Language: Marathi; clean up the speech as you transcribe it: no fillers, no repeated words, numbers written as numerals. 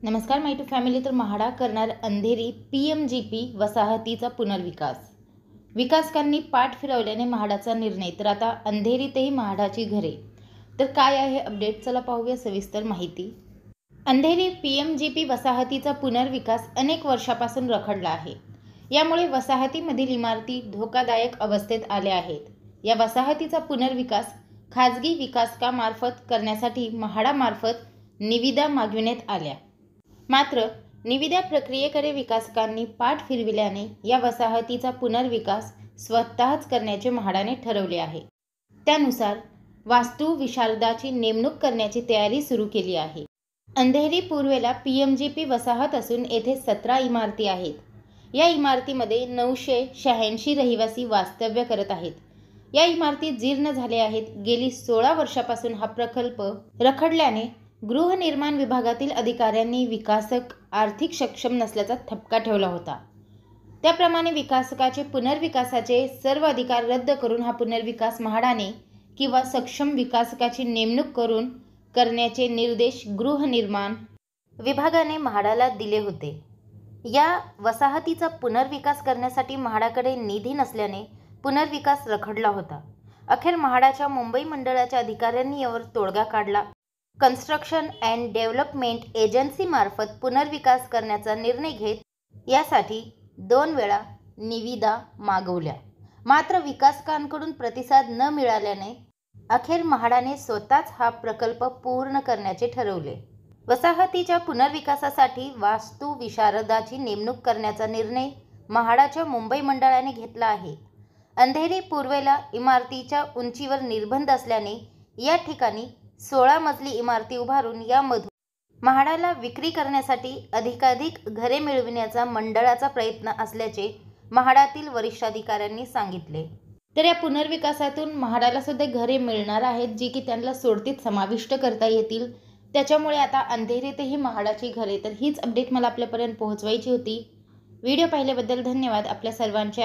नमस्कार माय टू फॅमिली. तर म्हाडा करणार अंधेरी PMGP वसाहतीचा पुनर्विकास. विकासकांनी पाठ फिरवल्याने म्हाडाचा निर्णय. तर आता अंधेरीतही म्हाडाची घरे. तर काय आहे अपडेट, चला पाहूया सविस्तर माहिती. अंधेरी PMGP वसाहतीचा पुनर्विकास अनेक वर्षापासून रखडला आहे. यामुळे वसाहतीमधील इमारती धोकादायक अवस्थेत आल्या आहेत. या वसाहतीचा पुनर्विकास खाजगी विकासकामार्फत करण्यासाठी म्हाडामार्फत निविदा मागविण्यात आल्या. मात्र निविदा प्रक्रियेकडे विकासकांनी पाठ फिरविल्याने या वसाहतीचा पुनर्विकास स्वतःच करण्याचे म्हाडाने ठरवले आहे. त्यानुसार वास्तू विशारदाची नेमणूक करण्याची तयारी सुरू केली आहे. अंधेरी पूर्वेला PMGP वसाहत असून येथे 17 इमारती आहेत. या इमारतीमध्ये 986 रहिवासी वास्तव्य करत आहेत. या इमारती जीर्ण झाल्या आहेत. गेली 16 वर्षापासून हा प्रकल्प रखडल्याने गृहनिर्माण विभागातील अधिकाऱ्यांनी विकासक आर्थिक सक्षम नसल्याचा ठपका ठेवला होता. त्याप्रमाणे विकासकाचे पुनर्विकासाचे सर्व अधिकार रद्द करून हा पुनर्विकास म्हाडाने किंवा सक्षम विकासकाची नेमणूक करून करण्याचे निर्देश गृहनिर्माण विभागाने म्हाडाला दिले होते. या वसाहतीचा पुनर्विकास करण्यासाठी म्हाडाकडे निधी नसल्याने पुनर्विकास रखडला होता. अखेर म्हाडाच्या मुंबई मंडळाच्या अधिकाऱ्यांनी यावर तोडगा काढला. कन्स्ट्रक्शन अँड डेव्हलपमेंट एजन्सीमार्फत पुनर्विकास करण्याचा निर्णय घेत यासाठी 2 वेळा निविदा मागवल्या. मात्र विकासकांकडून प्रतिसाद न मिळाल्याने अखेर म्हाडाने स्वतःच हा प्रकल्प पूर्ण करण्याचे ठरवले. वसाहतीच्या पुनर्विकासासाठी वास्तू विशारदाची नेमणूक करण्याचा निर्णय म्हाडाच्या मुंबई मंडळाने घेतला आहे. अंधेरी पूर्वेला इमारतीच्या उंचीवर निर्बंध असल्याने या ठिकाणी 16 मजली इमारती उभारून यामधून म्हाडाला विक्री करण्यासाठी अधिकाधिक घरे मिळविण्याचा मंडळाचा प्रयत्न असल्याचे म्हाडातील वरिष्ठ अधिकाऱ्यांनी सांगितले. तर या पुनर्विकासातून म्हाडाला सुद्धा घरे मिळणार आहेत, जी की त्यांना सोडतीत समाविष्ट करता येतील. त्याच्यामुळे आता अंधेरीतही म्हाडाची घरे. तर हीच अपडेट मला आपल्यापर्यंत पोहोचवायची होती. व्हिडिओ पाहिल्याबद्दल धन्यवाद. आपल्या सर्वांचे